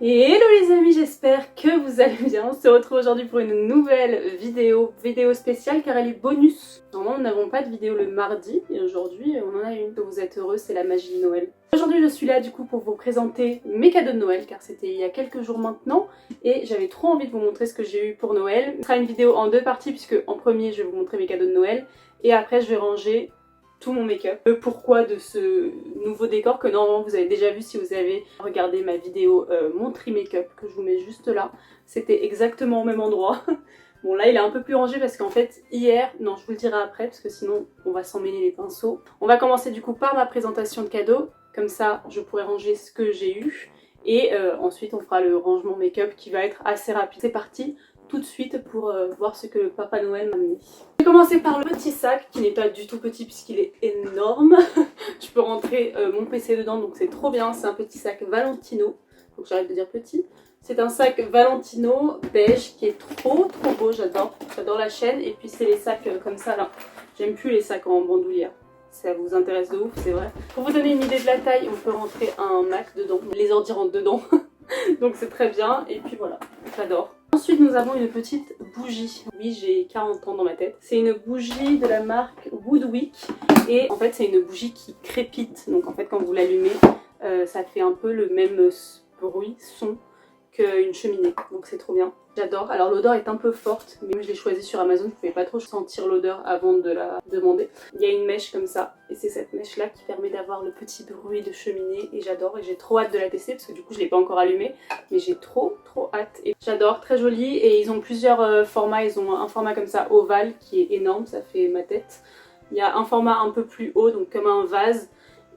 Hello les amis, j'espère que vous allez bien. On se retrouve aujourd'hui pour une nouvelle vidéo spéciale car elle est bonus. Normalement nous n'avons pas de vidéo le mardi et aujourd'hui on en a une. Vous êtes heureux, c'est la magie de Noël. Aujourd'hui je suis là du coup pour vous présenter mes cadeaux de Noël car c'était il y a quelques jours maintenant et j'avais trop envie de vous montrer ce que j'ai eu pour Noël. Ce sera une vidéo en deux parties puisque en premier je vais vous montrer mes cadeaux de Noël et après je vais ranger tout mon make-up. Le pourquoi de ce nouveau décor que normalement vous avez déjà vu si vous avez regardé ma vidéo mon tri make-up que je vous mets juste là. C'était exactement au même endroit. Bon là il est un peu plus rangé parce qu'en fait hier, non je vous le dirai après parce que sinon on va s'en mêler les pinceaux. On va commencer du coup par ma présentation de cadeaux, comme ça je pourrai ranger ce que j'ai eu et ensuite on fera le rangement make-up qui va être assez rapide. C'est parti tout de suite pour voir ce que le Papa Noël m'a amené. Je vais commencer par le petit sac qui n'est pas du tout petit puisqu'il est énorme. Je peux rentrer mon PC dedans donc c'est trop bien. C'est un petit sac Valentino, faut que j'arrête de dire petit. C'est un sac Valentino beige qui est trop beau, j'adore la chaîne. Et puis c'est les sacs comme ça là, j'aime plus les sacs en bandoulière. Ça vous intéresse de ouf, c'est vrai. Pour vous donner une idée de la taille, on peut rentrer un Mac dedans, les ordi rentrent dedans. Donc c'est très bien et puis voilà, j'adore. Ensuite nous avons une petite bougie. Oui j'ai 40 ans dans ma tête. C'est une bougie de la marque Woodwick et en fait c'est une bougie qui crépite. Donc en fait quand vous l'allumez ça fait un peu le même bruit, son qu'une cheminée. Donc c'est trop bien. J'adore. Alors l'odeur est un peu forte mais je l'ai choisie sur Amazon. Je pouvais pas trop sentir l'odeur avant de la demander. Il y a une mèche comme ça et c'est cette mèche là qui permet d'avoir le petit bruit de cheminée et j'adore et j'ai trop hâte de la tester parce que du coup je l'ai pas encore allumée mais j'ai trop hâte et j'adore, très jolie et ils ont plusieurs formats. Ils ont un format comme ça ovale qui est énorme, ça fait ma tête. Il y a un format un peu plus haut donc comme un vase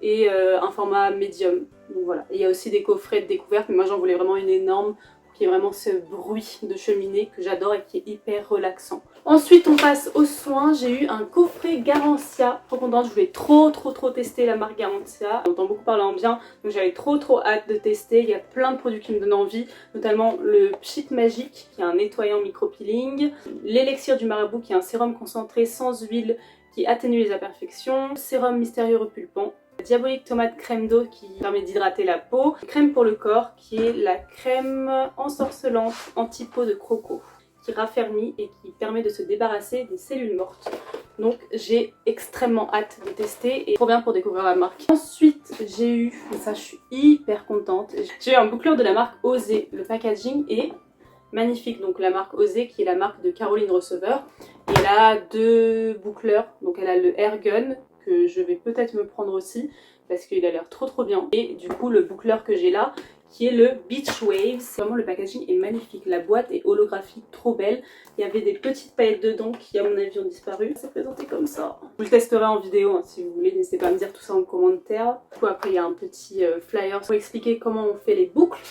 et un format médium. Donc voilà. Et il y a aussi des coffrets de découverte mais moi j'en voulais vraiment une énorme qui est vraiment ce bruit de cheminée que j'adore et qui est hyper relaxant. Ensuite on passe aux soins, j'ai eu un coffret Garancia, trop contente, je voulais trop tester la marque Garancia, j'entends beaucoup parler en bien, donc j'avais trop hâte de tester, il y a plein de produits qui me donnent envie, notamment le Pchit Magique qui est un nettoyant micro-peeling, l'élixir du marabout qui est un sérum concentré sans huile qui atténue les imperfections, sérum mystérieux repulpant, Diabolique tomate crème d'eau qui permet d'hydrater la peau, crème pour le corps qui est la crème ensorcelante anti-peau de croco qui raffermit et qui permet de se débarrasser des cellules mortes. Donc j'ai extrêmement hâte de tester et trop bien pour découvrir la marque. Ensuite j'ai eu, et ça je suis hyper contente, j'ai eu un boucleur de la marque Osé. Le packaging est magnifique, donc la marque Osé qui est la marque de Caroline Receveur. Et elle a deux boucleurs, donc elle a le Air Gun que je vais peut-être me prendre aussi parce qu'il a l'air trop bien. Et du coup le boucleur que j'ai là qui est le Beach Waves. Vraiment le packaging est magnifique, la boîte est holographique, trop belle. Il y avait des petites paillettes dedans qui à mon avis ont disparu. C'est présenté comme ça. Je vous le testerai en vidéo hein, si vous voulez, n'hésitez pas à me dire tout ça en commentaire. Du coup après il y a un petit flyer pour expliquer comment on fait les boucles.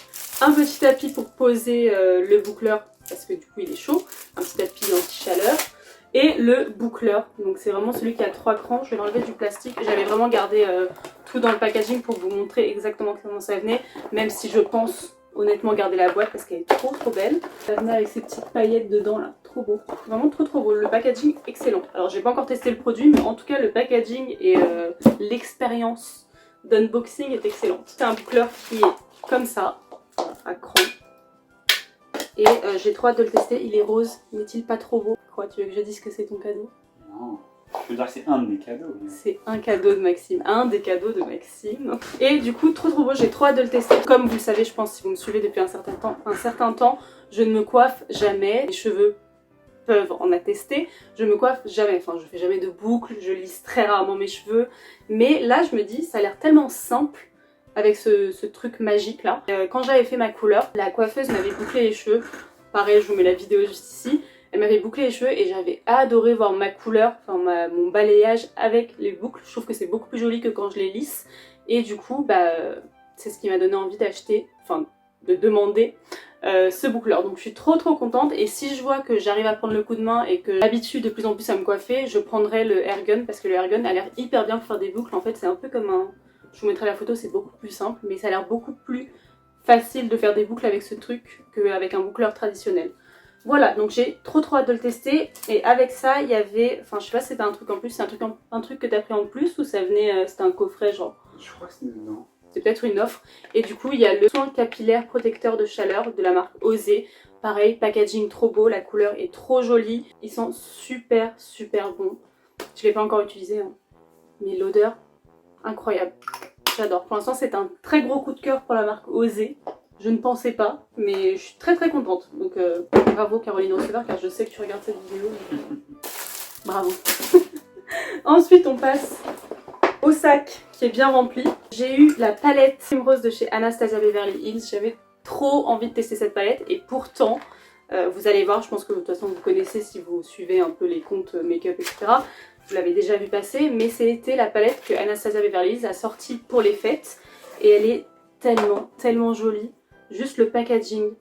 Un petit tapis pour poser le boucleur parce que du coup il est chaud. Un petit tapis anti-chaleur. Et le boucleur, donc c'est vraiment celui qui a 3 crans, je vais l'enlever du plastique. J'avais vraiment gardé tout dans le packaging pour vous montrer exactement comment ça venait, même si je pense honnêtement garder la boîte parce qu'elle est trop belle. Ça venait avec ces petites paillettes dedans là, trop beau, vraiment trop beau. Le packaging excellent. Alors j'ai pas encore testé le produit mais en tout cas le packaging et l'expérience d'unboxing est excellente. C'est un boucleur qui est comme ça, à cran. Et j'ai trop hâte de le tester, il est rose, n'est-il pas trop beau? Quoi, tu veux que je dise que c'est ton cadeau? Non, je veux dire que c'est un de mes cadeaux. Mais... c'est un cadeau de Maxime, un des cadeaux de Maxime. Et du coup, trop beau, j'ai trop hâte de le tester. Comme vous le savez, je pense, si vous me suivez depuis un certain temps, je ne me coiffe jamais. Les cheveux peuvent en attester, je me coiffe jamais, enfin je fais jamais de boucles, je lisse très rarement mes cheveux. Mais là, je me dis, ça a l'air tellement simple avec ce truc magique là. Quand j'avais fait ma couleur, la coiffeuse m'avait bouclé les cheveux. Pareil, je vous mets la vidéo juste ici. Elle m'avait bouclé les cheveux et j'avais adoré voir ma couleur, enfin mon balayage avec les boucles. Je trouve que c'est beaucoup plus joli que quand je les lisse. Et du coup, bah, c'est ce qui m'a donné envie d'acheter, enfin de demander ce boucleur. Donc je suis trop contente et si je vois que j'arrive à prendre le coup de main et que j'habitue de plus en plus à me coiffer, je prendrai le Air Gun parce que le Air Gun a l'air hyper bien pour faire des boucles. En fait, c'est un peu comme un... Je vous mettrai la photo, c'est beaucoup plus simple, mais ça a l'air beaucoup plus facile de faire des boucles avec ce truc qu'avec un boucleur traditionnel. Voilà, donc j'ai trop hâte de le tester. Et avec ça, il y avait... Enfin, je sais pas si c'était un truc en plus, c'est un truc que t'as pris en plus ou ça venait... c'était un coffret genre... Je crois que c'est dedans. c'était peut-être une offre. Et du coup il y a le soin capillaire protecteur de chaleur de la marque Osé. Pareil, packaging trop beau, la couleur est trop jolie. Ils sont super bons. Je l'ai pas encore utilisé, hein, mais l'odeur, incroyable. J'adore. Pour l'instant c'est un très gros coup de cœur pour la marque Osé. Je ne pensais pas, mais je suis très contente. Donc bravo Caroline Receveur, car je sais que tu regardes cette vidéo. Donc, bravo. Ensuite on passe au sac qui est bien rempli. J'ai eu la palette Rose de chez Anastasia Beverly Hills. J'avais trop envie de tester cette palette et pourtant, vous allez voir, je pense que de toute façon vous connaissez si vous suivez un peu les comptes make-up etc. Vous l'avez déjà vu passer, mais c'était la palette que Anastasia Beverly Hills a sortie pour les fêtes et elle est tellement jolie. Juste le packaging,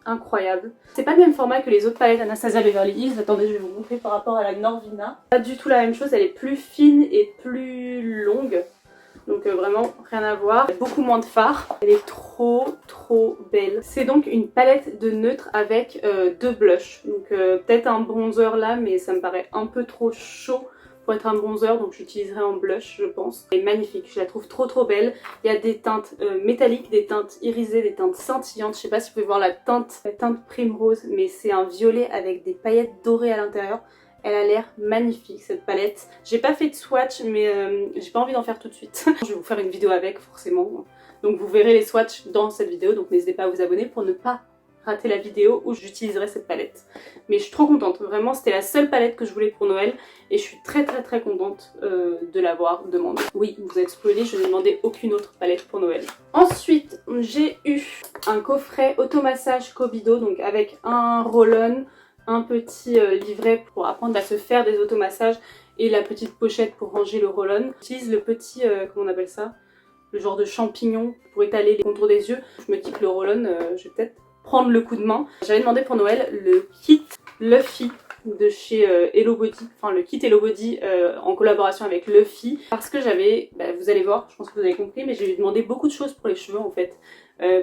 incroyable. C'est pas le même format que les autres palettes Anastasia Beverly Hills. Attendez, je vais vous montrer par rapport à la Norvina. Pas du tout la même chose, elle est plus fine et plus longue. Donc vraiment rien à voir. Beaucoup moins de fard. Elle est trop belle. C'est donc une palette de neutre avec deux blushs. Donc peut-être un bronzer là, mais ça me paraît un peu trop chaud pour être un bronzer, donc j'utiliserai en blush je pense. Elle est magnifique, je la trouve trop belle. Il y a des teintes métalliques, des teintes irisées, des teintes scintillantes. Je sais pas si vous pouvez voir la teinte Primrose, mais c'est un violet avec des paillettes dorées à l'intérieur. Elle a l'air magnifique cette palette. J'ai pas fait de swatch, mais j'ai pas envie d'en faire tout de suite. Je vais vous faire une vidéo avec forcément. Donc vous verrez les swatchs dans cette vidéo, donc n'hésitez pas à vous abonner pour ne pas rater la vidéo où j'utiliserai cette palette. Mais je suis trop contente, vraiment c'était la seule palette que je voulais pour Noël et je suis très contente de l'avoir demandé. Oui, vous êtes spoilé, je n'ai demandé aucune autre palette pour Noël. Ensuite, j'ai eu un coffret automassage Kobido, donc avec un roll-on, un petit livret pour apprendre à se faire des automassages et la petite pochette pour ranger le roll-on. J'utilise le petit, comment on appelle ça, le genre de champignon pour étaler les contours des yeux. Je me dis que le roll-on, je vais peut-être prendre le coup de main. J'avais demandé pour Noël le kit Luffy de chez Hello Body, enfin le kit Hello Body en collaboration avec Luffy, parce que j'avais, vous allez voir, je pense que vous avez compris, mais j'ai demandé beaucoup de choses pour les cheveux en fait.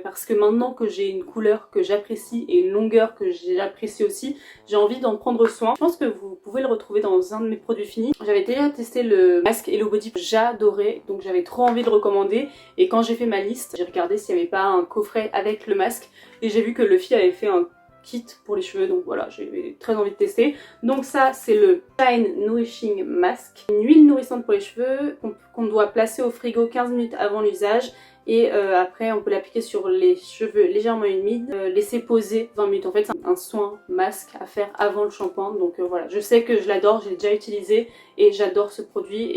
Parce que maintenant que j'ai une couleur que j'apprécie et une longueur que j'apprécie aussi, j'ai envie d'en prendre soin. Je pense que vous pouvez le retrouver dans un de mes produits finis. J'avais déjà testé le masque Hello Body, j'adorais, donc j'avais trop envie de le recommander. Et quand j'ai fait ma liste, j'ai regardé s'il n'y avait pas un coffret avec le masque et j'ai vu que Luffy avait fait un kit pour les cheveux, donc voilà, j'ai très envie de tester. Donc ça c'est le Shine Nourishing Mask, une huile nourrissante pour les cheveux qu'on doit placer au frigo 15 minutes avant l'usage. Et après on peut l'appliquer sur les cheveux légèrement humides, laisser poser 20 minutes. En fait c'est un soin masque à faire avant le shampoing, donc voilà, je sais que je l'adore, j'ai déjà utilisé et j'adore ce produit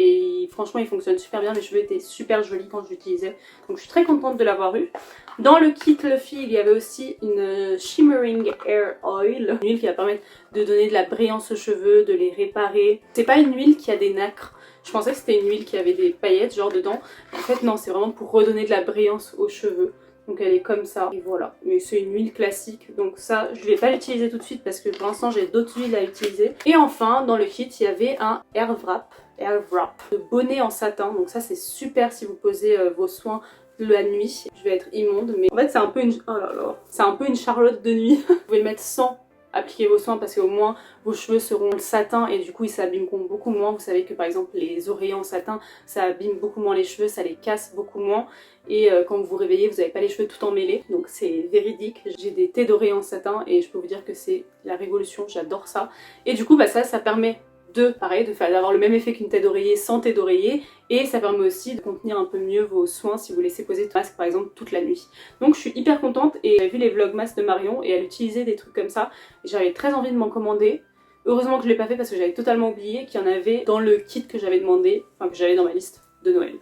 et franchement il fonctionne super bien, mes cheveux étaient super jolis quand je l'utilisais, donc je suis très contente de l'avoir eu. Dans le kit Luffy il y avait aussi une Shimmering Hair Oil, une huile qui va permettre de donner de la brillance aux cheveux, de les réparer. C'est pas une huile qui a des nacres. Je pensais que c'était une huile qui avait des paillettes genre dedans. En fait non, c'est vraiment pour redonner de la brillance aux cheveux. Donc elle est comme ça, et voilà. Mais c'est une huile classique, donc ça je vais pas l'utiliser tout de suite parce que pour l'instant j'ai d'autres huiles à utiliser. Et enfin dans le kit il y avait un Hair Wrap de bonnet en satin. Donc ça c'est super si vous posez vos soins la nuit. Je vais être immonde, mais en fait c'est un peu une... oh là là, c'est un peu une Charlotte de nuit. Vous pouvez le mettre sans appliquer vos soins parce qu'au moins vos cheveux seront satin et du coup ils s'abîmeront beaucoup moins. Vous savez que par exemple les oreillers en satin ça abîme beaucoup moins les cheveux, ça les casse beaucoup moins et quand vous vous réveillez vous n'avez pas les cheveux tout emmêlés, donc c'est véridique. J'ai des thés d'oreiller en satin et je peux vous dire que c'est la révolution, j'adore ça. Et du coup ça permet d'avoir le même effet qu'une tête d'oreiller sans tête d'oreiller, et ça permet aussi de contenir un peu mieux vos soins si vous laissez poser le masque par exemple toute la nuit. Donc je suis hyper contente et j'ai vu les vlogmas de Marion et elle utilisait des trucs comme ça et j'avais très envie de m'en commander. Heureusement que je l'ai pas fait parce que j'avais totalement oublié qu'il y en avait dans le kit que j'avais demandé, enfin que j'avais dans ma liste de Noël.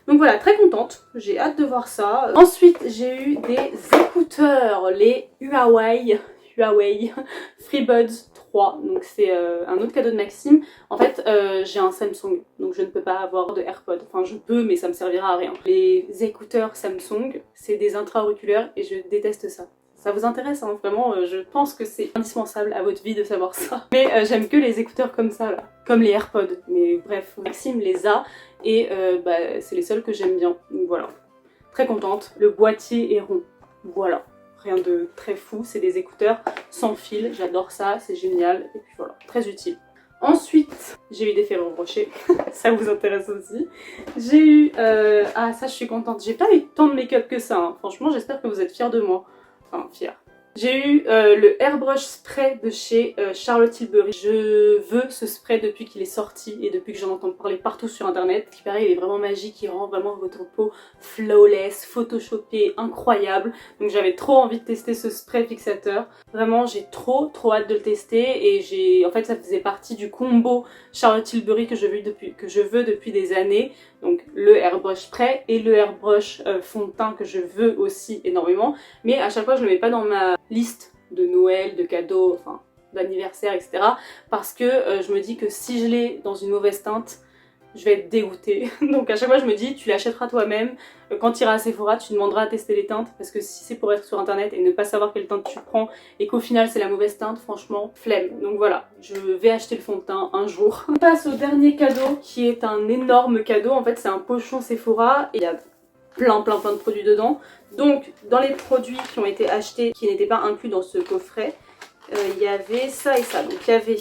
Donc voilà, très contente, j'ai hâte de voir ça. Ensuite j'ai eu des écouteurs, les Huawei FreeBuds 3, donc c'est un autre cadeau de Maxime. En fait j'ai un Samsung, donc je ne peux pas avoir de AirPods, enfin je peux mais ça me servira à rien. Les écouteurs Samsung c'est des intra-auriculaires et je déteste ça. Ça vous intéresse hein, vraiment, je pense que c'est indispensable à votre vie de savoir ça. Mais j'aime que les écouteurs comme ça là, comme les AirPods, mais bref, Maxime les a et c'est les seuls que j'aime bien, donc voilà. Très contente, le boîtier est rond, voilà. Rien de très fou, c'est des écouteurs sans fil, j'adore ça, c'est génial, et puis voilà, très utile. Ensuite, j'ai eu des Ferrero Rocher, ça vous intéresse aussi. J'ai eu... Ah ça je suis contente, j'ai pas eu tant de make-up que ça, hein. Franchement j'espère que vous êtes fiers de moi. Enfin, fiers. J'ai eu le Airbrush Spray de chez Charlotte Tilbury. Je veux ce spray depuis qu'il est sorti et depuis que j'en entends parler partout sur internet. Qui paraît, il est vraiment magique, il rend vraiment votre peau flawless, photoshopée, incroyable. Donc j'avais trop envie de tester ce spray fixateur. Vraiment, j'ai trop hâte de le tester et en fait ça faisait partie du combo Charlotte Tilbury que je veux depuis des années. Donc le Airbrush Spray et le Airbrush fond de teint que je veux aussi énormément. Mais à chaque fois je le mets pas dans ma liste de Noël, de cadeaux, enfin d'anniversaire, etc. Parce que je me dis que si je l'ai dans une mauvaise teinte, je vais être dégoûtée. Donc à chaque fois je me dis, tu l'achèteras toi-même. Quand tu iras à Sephora, tu demanderas à tester les teintes. Parce que si c'est pour être sur internet et ne pas savoir quelle teinte tu prends et qu'au final c'est la mauvaise teinte, franchement, flemme. Donc voilà, je vais acheter le fond de teint un jour. On passe au dernier cadeau qui est un énorme cadeau. En fait c'est un pochon Sephora et il y a plein de produits dedans. Donc dans les produits qui ont été achetés, qui n'étaient pas inclus dans ce coffret, il y avait ça et ça. Donc il y avait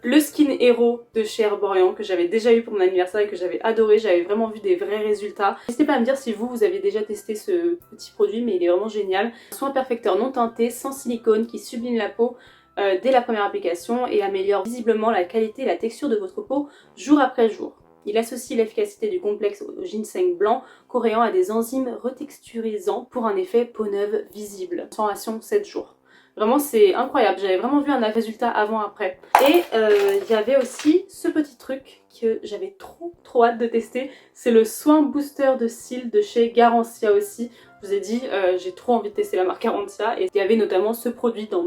le Skin Hero de chez Herborian que j'avais déjà eu pour mon anniversaire et que j'avais adoré, j'avais vraiment vu des vrais résultats. N'hésitez pas à me dire si vous avez déjà testé ce petit produit, mais il est vraiment génial. Soin perfecteur non teinté, sans silicone, qui sublime la peau dès la première application et améliore visiblement la qualité et la texture de votre peau jour après jour. Il associe l'efficacité du complexe au ginseng blanc coréen à des enzymes retexturisants pour un effet peau neuve visible. Transformation 7 jours. Vraiment c'est incroyable, j'avais vraiment vu un résultat avant-après. Et il y avait aussi ce petit truc que j'avais trop hâte de tester. C'est le soin booster de cils de chez Garancia aussi. Je vous ai dit, j'ai trop envie de tester la marque Garancia. Et il y avait notamment ce produit dans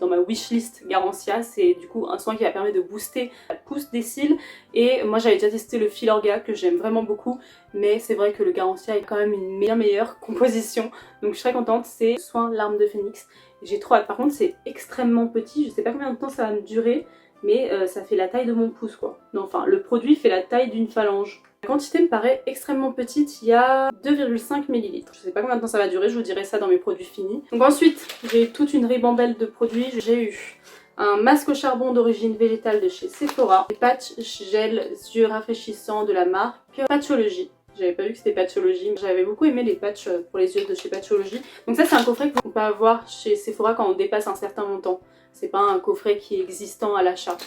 ma wishlist Garancia. C'est du coup un soin qui va permettre de booster la pousse des cils. Et moi j'avais déjà testé le Filorga que j'aime vraiment beaucoup. Mais c'est vrai que le Garancia est quand même une bien meilleure composition. Donc je suis très contente, c'est soin larme de phénix. J'ai trop hâte. Par contre c'est extrêmement petit, je sais pas combien de temps ça va me durer, mais ça fait la taille de mon pouce quoi. Non, enfin le produit fait la taille d'une phalange. La quantité me paraît extrêmement petite, il y a 2,5 ml. Je sais pas combien de temps ça va durer, je vous dirai ça dans mes produits finis. Donc ensuite j'ai toute une ribambelle de produits. J'ai eu un masque au charbon d'origine végétale de chez Sephora, des patchs gel yeux rafraîchissants de la marque Patchology. J'avais pas vu que c'était Patchology. J'avais beaucoup aimé les patchs pour les yeux de chez Patchology. Donc ça c'est un coffret qu'on peut avoir chez Sephora quand on dépasse un certain montant. C'est pas un coffret qui est existant à l'achat.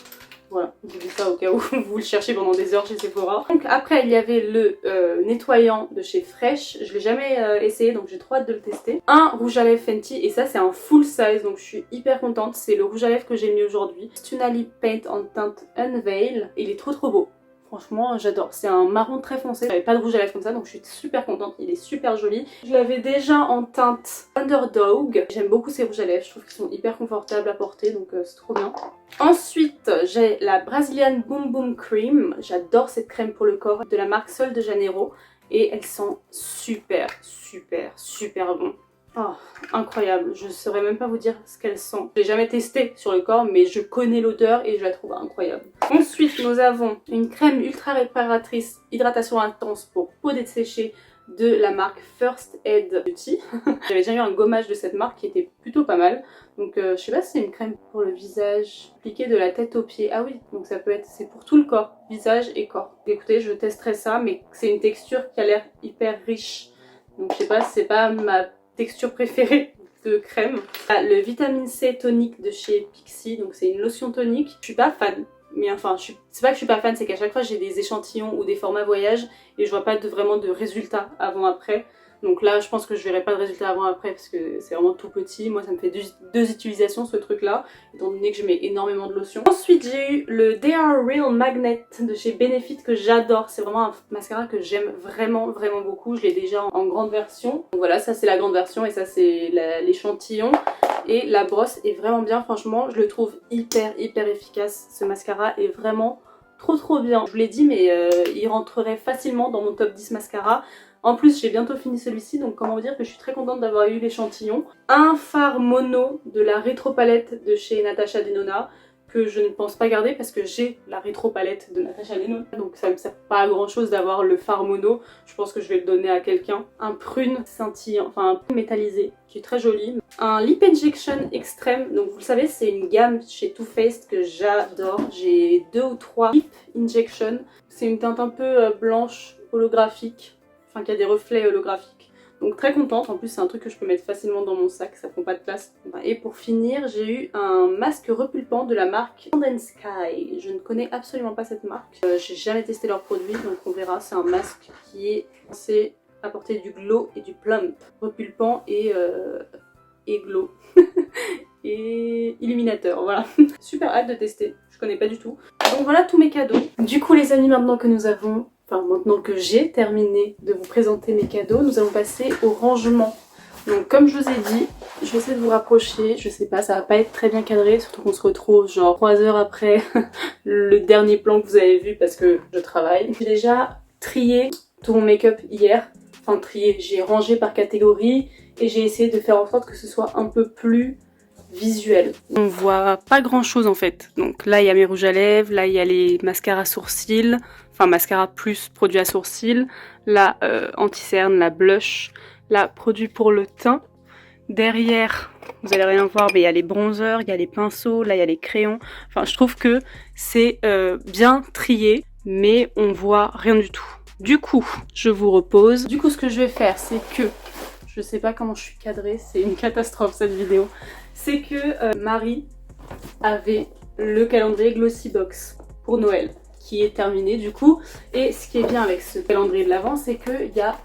Voilà, je vous dis ça au cas où vous le cherchez pendant des heures chez Sephora. Donc après il y avait le nettoyant de chez Fresh. Je l'ai jamais essayé donc j'ai trop hâte de le tester. Un rouge à lèvres Fenty et ça c'est un full size donc je suis hyper contente. C'est le rouge à lèvres que j'ai mis aujourd'hui. Stunali Paint en teinte Unveil. Il est trop beau. Franchement j'adore, c'est un marron très foncé, j'avais pas de rouge à lèvres comme ça donc je suis super contente, il est super joli. Je l'avais déjà en teinte Underdog, j'aime beaucoup ces rouges à lèvres, je trouve qu'ils sont hyper confortables à porter donc c'est trop bien. Ensuite j'ai la Brazilian Boom Boom Cream, j'adore cette crème pour le corps de la marque Sol de Janeiro et elle sent super bon. Oh, incroyable, je saurais même pas vous dire ce qu'elle sent. Je l'ai jamais testé sur le corps mais je connais l'odeur et je la trouve incroyable. Ensuite nous avons une crème ultra réparatrice hydratation intense pour peau desséchée de la marque First Aid Beauty. J'avais déjà eu un gommage de cette marque qui était plutôt pas mal. Donc je sais pas si c'est une crème pour le visage appliquée de la tête aux pieds. Ah oui, donc ça peut être, c'est pour tout le corps, visage et corps. Écoutez, je testerai ça mais c'est une texture qui a l'air hyper riche. Donc je sais pas, c'est pas ma texture préférée de crème. Le vitamine C tonique de chez Pixi, donc c'est une lotion tonique. Je suis pas fan, mais enfin c'est pas que je suis pas fan, c'est qu'à chaque fois j'ai des échantillons ou des formats voyage et je vois pas vraiment de résultats avant après. Donc là je pense que je verrai pas de résultats avant après parce que c'est vraiment tout petit. Moi ça me fait deux utilisations ce truc là, étant donné que je mets énormément de lotion. Ensuite j'ai eu le They Are Real Magnet de chez Benefit que j'adore. C'est vraiment un mascara que j'aime vraiment beaucoup. Je l'ai déjà en grande version. Donc voilà, ça c'est la grande version et ça c'est l'échantillon. Et la brosse est vraiment bien, franchement je le trouve hyper efficace. Ce mascara est vraiment trop bien. Je vous l'ai dit mais il rentrerait facilement dans mon top 10 mascara. En plus j'ai bientôt fini celui-ci donc comment vous dire que je suis très contente d'avoir eu l'échantillon. Un fard mono de la rétro palette de chez Natasha Denona que je ne pense pas garder parce que j'ai la rétro palette de Natasha Denona. Donc ça me sert pas à grand chose d'avoir le fard mono. Je pense que je vais le donner à quelqu'un. Un prune scintillant, enfin un prune métallisé qui est très joli. Un Lip Injection Extreme. Donc vous le savez, c'est une gamme chez Too Faced que j'adore. J'ai 2 ou 3 Lip Injection. C'est une teinte un peu blanche holographique. Enfin qui a des reflets holographiques. Donc très contente, en plus c'est un truc que je peux mettre facilement dans mon sac, ça prend pas de place. Et pour finir, j'ai eu un masque repulpant de la marque Sand & Sky. Je ne connais absolument pas cette marque. J'ai jamais testé leurs produits, donc on verra. C'est un masque qui est censé apporter du glow et du plump. Repulpant et glow. Et illuminateur, voilà. Super hâte de tester, je connais pas du tout. Donc voilà tous mes cadeaux. Du coup les amis, maintenant que nous avons... Enfin, maintenant que j'ai terminé de vous présenter mes cadeaux, nous allons passer au rangement. Donc comme je vous ai dit, je vais essayer de vous rapprocher, je sais pas, ça va pas être très bien cadré, surtout qu'on se retrouve genre 3 heures après le dernier plan que vous avez vu parce que je travaille. J'ai déjà trié tout mon make-up hier, enfin trié, j'ai rangé par catégorie et j'ai essayé de faire en sorte que ce soit un peu plus visuel. On voit pas grand chose en fait, donc là il y a mes rouges à lèvres, là il y a les mascaras sourcils, enfin mascara plus produit à sourcils, là anti-cerne, la blush, là produit pour le teint. Derrière, vous allez rien voir, mais il y a les bronzers, il y a les pinceaux, là il y a les crayons. Enfin je trouve que c'est bien trié, mais on voit rien du tout. Du coup, je vous repose. Du coup ce que je vais faire, c'est que, je sais pas comment je suis cadrée, c'est une catastrophe cette vidéo. C'est que Marie avait le calendrier Glossybox pour Noël, qui est terminé du coup. Et ce qui est bien avec ce calendrier de l'Avent, c'est qu'il y a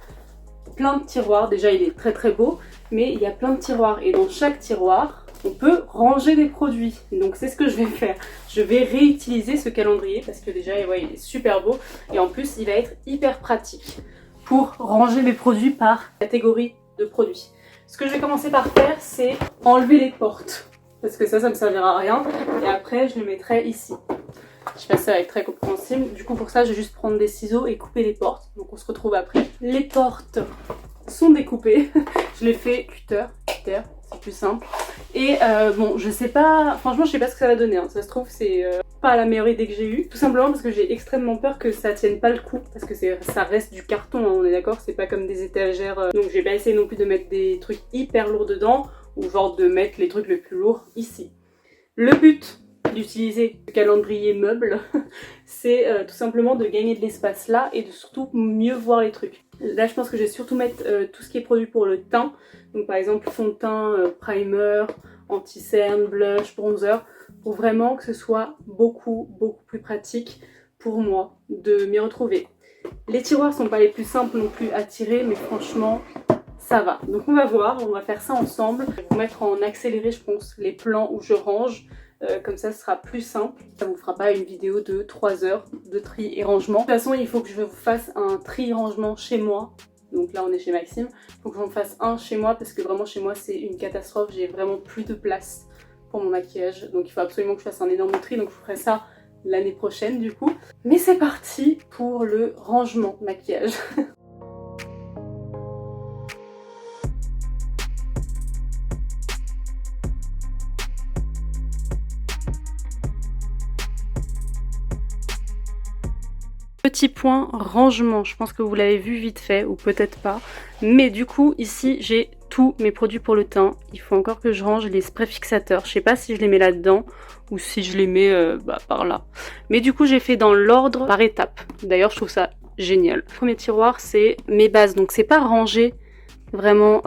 plein de tiroirs. Déjà il est très très beau, mais il y a plein de tiroirs. Et dans chaque tiroir, on peut ranger des produits. Donc c'est ce que je vais faire. Je vais réutiliser ce calendrier parce que déjà ouais, il est super beau. Et en plus il va être hyper pratique pour ranger mes produits par catégorie de produits. Ce que je vais commencer par faire, c'est enlever les portes. Parce que ça me servira à rien. Et après, je le mettrai ici. Je fais ça avec très compréhensible. Du coup, pour ça, je vais juste prendre des ciseaux et couper les portes. Donc, on se retrouve après. Les portes sont découpées. Je les fais cutter, c'est plus simple. Et bon, je sais pas... Franchement, je sais pas ce que ça va donner. Hein. Ça se trouve, c'est pas la meilleure idée que j'ai eue. Tout simplement parce que j'ai extrêmement peur que ça tienne pas le coup. Parce que ça reste du carton, hein, on est d'accord. C'est pas comme des étagères. Donc, j'ai pas essayé non plus de mettre des trucs hyper lourds dedans. Ou genre de mettre les trucs les plus lourds ici. Le but d'utiliser ce calendrier meuble, c'est tout simplement de gagner de l'espace là et de surtout mieux voir les trucs. Là je pense que je vais surtout mettre tout ce qui est produit pour le teint, donc par exemple fond de teint, primer, anti-cerne, blush, bronzer, pour vraiment que ce soit beaucoup plus pratique pour moi de m'y retrouver. Les tiroirs sont pas les plus simples non plus à tirer, mais franchement ça va. Donc on va voir, on va faire ça ensemble. Je vais vous mettre en accéléré je pense les plans où je range. Comme ça ce sera plus simple, ça vous fera pas une vidéo de 3 heures de tri et rangement. De toute façon il faut que je vous fasse un tri rangement chez moi, donc là on est chez Maxime, il faut que j'en fasse un chez moi parce que vraiment chez moi c'est une catastrophe, j'ai vraiment plus de place pour mon maquillage, donc il faut absolument que je fasse un énorme tri, donc je ferai ça l'année prochaine du coup. Mais c'est parti pour le rangement maquillage. Petit point rangement, je pense que vous l'avez vu vite fait ou peut-être pas, mais du coup ici j'ai tous mes produits pour le teint. Il faut encore que je range les sprays fixateurs, je sais pas si je les mets là-dedans ou si je les mets par là, mais du coup j'ai fait dans l'ordre par étape. D'ailleurs je trouve ça génial. Le premier tiroir c'est mes bases, donc c'est pas rangé vraiment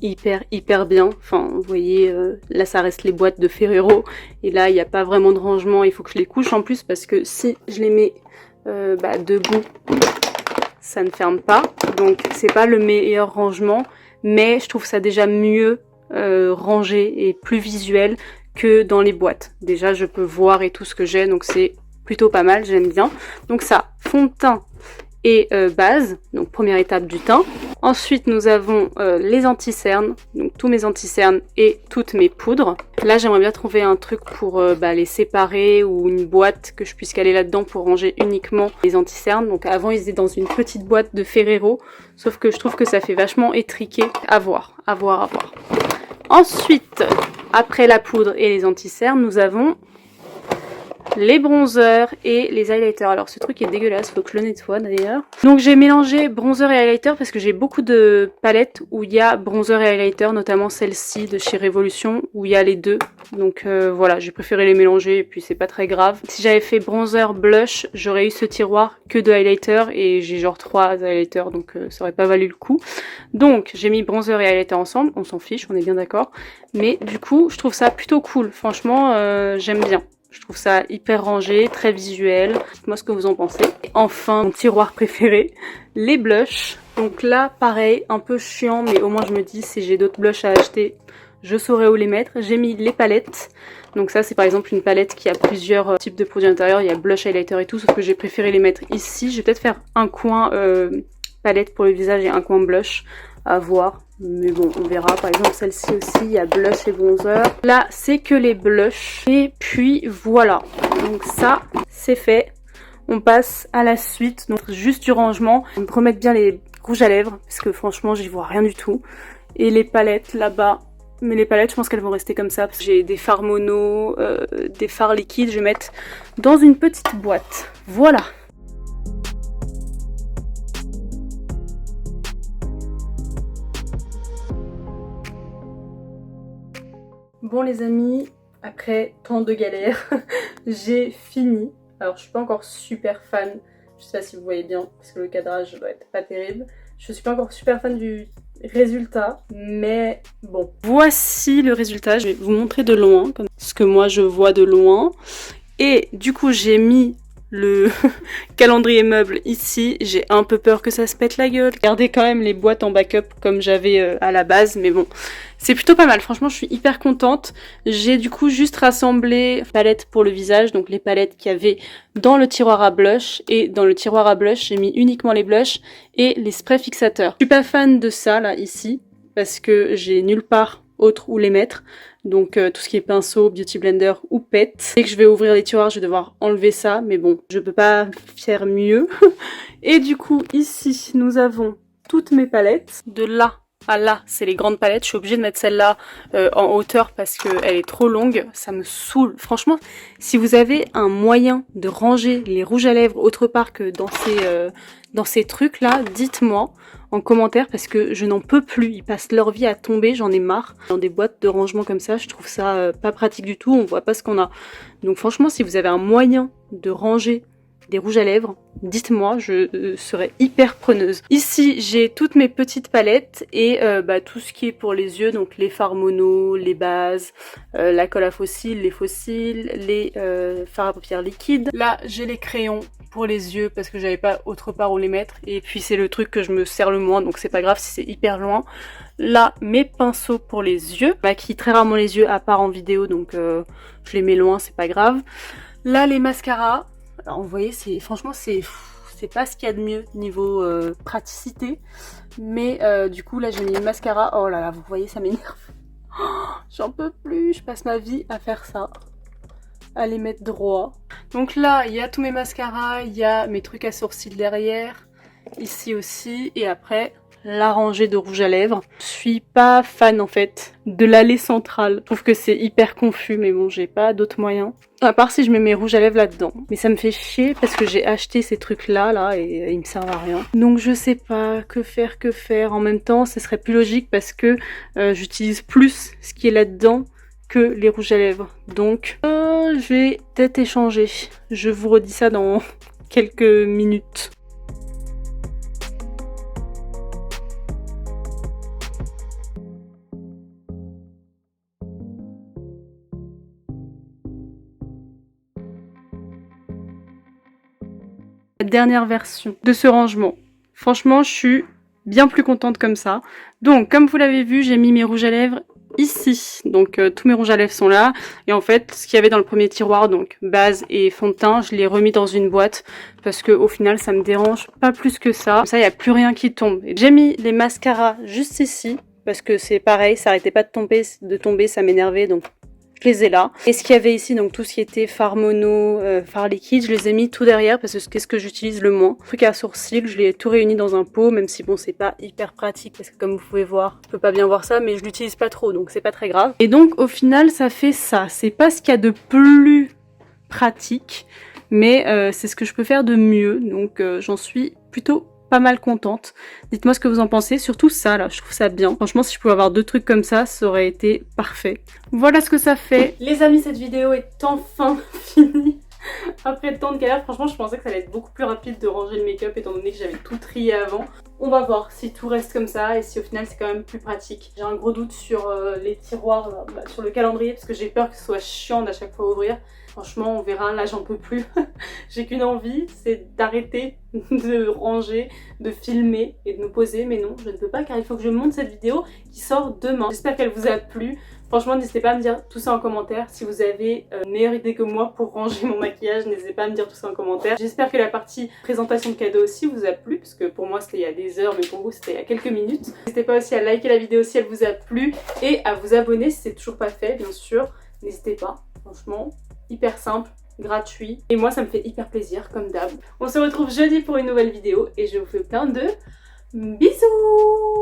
hyper bien, enfin vous voyez là ça reste les boîtes de Ferrero et là il n'y a pas vraiment de rangement, il faut que je les couche en plus parce que si je les mets debout ça ne ferme pas, donc c'est pas le meilleur rangement, mais je trouve ça déjà mieux rangé et plus visuel que dans les boîtes. Déjà je peux voir et tout ce que j'ai, donc c'est plutôt pas mal, j'aime bien. Donc ça, fond de teint et base, donc première étape du teint. Ensuite nous avons les anti-cernes, donc tous mes anti-cernes et toutes mes poudres. Là j'aimerais bien trouver un truc pour les séparer ou une boîte que je puisse caler là-dedans pour ranger uniquement les anti-cernes. Donc avant ils étaient dans une petite boîte de Ferrero, sauf que je trouve que ça fait vachement étriqué. À voir. Ensuite, après la poudre et les anti-cernes, nous avons les bronzers et les highlighters. Alors ce truc est dégueulasse, faut que je le nettoie d'ailleurs. Donc j'ai mélangé bronzer et highlighter parce que j'ai beaucoup de palettes où il y a bronzer et highlighter, notamment celle-ci de chez Révolution où il y a les deux. Donc voilà, j'ai préféré les mélanger et puis c'est pas très grave. Si j'avais fait bronzer, blush, j'aurais eu ce tiroir que de highlighter et j'ai genre 3 highlighters donc ça aurait pas valu le coup. Donc j'ai mis bronzer et highlighter ensemble, on s'en fiche, on est bien d'accord. Mais du coup, je trouve ça plutôt cool. Franchement, j'aime bien. Je trouve ça hyper rangé, très visuel. Dites-moi ce que vous en pensez. Et enfin, mon tiroir préféré, les blushs. Donc là, pareil, un peu chiant, mais au moins je me dis, si j'ai d'autres blushs à acheter, je saurai où les mettre. J'ai mis les palettes. Donc ça, c'est par exemple une palette qui a plusieurs types de produits intérieurs. Il y a blush, highlighter et tout, sauf que j'ai préféré les mettre ici. Je vais peut-être faire un coin palette pour le visage et un coin blush à voir. Mais bon, on verra. Par exemple, celle-ci aussi, il y a blush et bronzer. Là, c'est que les blushs. Et puis, voilà. Donc ça, c'est fait. On passe à la suite. Donc, juste du rangement. Je vais me remettre bien les rouges à lèvres. Parce que franchement, j'y vois rien du tout. Et les palettes, là-bas. Mais les palettes, je pense qu'elles vont rester comme ça. Parce que j'ai des fards mono, des fards liquides. Je vais mettre dans une petite boîte. Voilà. Bon les amis, après tant de galères, j'ai fini. Alors je suis pas encore super fan, je sais pas si vous voyez bien, parce que le cadrage doit être pas terrible. Je suis pas encore super fan du résultat, mais bon. Voici le résultat, je vais vous montrer de loin, comme ce que moi je vois de loin. Et du coup j'ai mis le calendrier meuble ici, j'ai un peu peur que ça se pète la gueule. Gardez quand même les boîtes en backup comme j'avais à la base, mais bon, c'est plutôt pas mal, franchement je suis hyper contente. J'ai du coup juste rassemblé palettes pour le visage, donc les palettes qu'il y avait dans le tiroir à blush, et dans le tiroir à blush j'ai mis uniquement les blushs et les sprays fixateurs. Je suis pas fan de ça là ici, parce que j'ai nulle part autre où les mettre. Donc tout ce qui est pinceau, beauty blender ou pet. Dès que je vais ouvrir les tiroirs, je vais devoir enlever ça, mais bon, je peux pas faire mieux. Et du coup, ici, nous avons toutes mes palettes. De là à là, c'est les grandes palettes. Je suis obligée de mettre celle-là en hauteur parce qu'elle est trop longue. Ça me saoule. Franchement, si vous avez un moyen de ranger les rouges à lèvres autre part que dans ces trucs-là, dites-moi en commentaire parce que je n'en peux plus. Ils passent leur vie à tomber, j'en ai marre. Dans des boîtes de rangement comme ça, je trouve ça pas pratique du tout. On voit pas ce qu'on a. Donc franchement, si vous avez un moyen de ranger des rouges à lèvres, dites-moi, je serais hyper preneuse. Ici, j'ai toutes mes petites palettes et tout ce qui est pour les yeux, donc les fards mono, les bases, la colle à fossiles, les fards à paupières liquides. Là, j'ai les crayons pour les yeux parce que j'avais pas autre part où les mettre. Et puis c'est le truc que je me sers le moins, donc c'est pas grave si c'est hyper loin. Là, mes pinceaux pour les yeux. Je maquille très rarement les yeux à part en vidéo, donc je les mets loin, c'est pas grave. Là, les mascaras. Alors vous voyez, franchement c'est pas ce qu'il y a de mieux niveau praticité. Mais du coup là j'ai mis le mascara. Oh là là, vous voyez, ça m'énerve. Oh, j'en peux plus, je passe ma vie à faire ça. À les mettre droit. Donc là, il y a tous mes mascaras, il y a mes trucs à sourcils derrière. Ici aussi, et après... la rangée de rouge à lèvres. Je suis pas fan en fait de l'allée centrale. Je trouve que c'est hyper confus, mais bon, j'ai pas d'autres moyens. À part si je mets mes rouges à lèvres là-dedans. Mais ça me fait chier parce que j'ai acheté ces trucs-là, et ils me servent à rien. Donc je sais pas que faire. En même temps, ce serait plus logique parce que j'utilise plus ce qui est là-dedans que les rouges à lèvres. Donc je vais peut-être échanger. Je vous redis ça dans quelques minutes. La dernière version de ce rangement. Franchement, je suis bien plus contente comme ça. Donc, comme vous l'avez vu, j'ai mis mes rouges à lèvres ici. Donc, tous mes rouges à lèvres sont là. Et en fait, ce qu'il y avait dans le premier tiroir, donc base et fond de teint, je l'ai remis dans une boîte parce que au final, ça me dérange pas plus que ça. Comme ça, il n'y a plus rien qui tombe. J'ai mis les mascaras juste ici parce que c'est pareil, ça arrêtait pas de tomber, ça m'énervait, donc je les ai là. Et ce qu'il y avait ici, donc tout ce qui était fard mono, fard liquide, je les ai mis tout derrière parce que c'est ce que j'utilise le moins. Truc à sourcils, je l'ai tout réuni dans un pot, même si bon, c'est pas hyper pratique parce que comme vous pouvez voir, je peux pas bien voir ça, mais je l'utilise pas trop, donc c'est pas très grave. Et donc au final, ça fait ça. C'est pas ce qu'il y a de plus pratique, mais c'est ce que je peux faire de mieux, donc j'en suis plutôt pas mal contente. Dites-moi ce que vous en pensez, surtout ça là, je trouve ça bien. Franchement, si je pouvais avoir 2 trucs comme ça aurait été parfait. Voilà ce que ça fait. Les amis, cette vidéo est enfin finie. Après tant de galères, franchement je pensais que ça allait être beaucoup plus rapide de ranger le make-up étant donné que j'avais tout trié avant. On va voir si tout reste comme ça et si au final c'est quand même plus pratique. J'ai un gros doute sur les tiroirs, là, sur le calendrier, parce que j'ai peur que ce soit chiant d'à chaque fois ouvrir. Franchement on verra, là j'en peux plus. J'ai qu'une envie, c'est d'arrêter de ranger, de filmer et de me poser, mais non je ne peux pas car il faut que je monte cette vidéo qui sort demain. J'espère qu'elle vous a plu. Franchement, n'hésitez pas à me dire tout ça en commentaire. Si vous avez une meilleure idée que moi pour ranger mon maquillage, n'hésitez pas à me dire tout ça en commentaire. J'espère que la partie présentation de cadeaux aussi vous a plu, parce que pour moi c'était il y a des heures, mais pour vous c'était il y a quelques minutes. N'hésitez pas aussi à liker la vidéo si elle vous a plu et à vous abonner si c'est toujours pas fait, bien sûr. N'hésitez pas, franchement, hyper simple, gratuit. Et moi ça me fait hyper plaisir, comme d'hab. On se retrouve jeudi pour une nouvelle vidéo et je vous fais plein de bisous!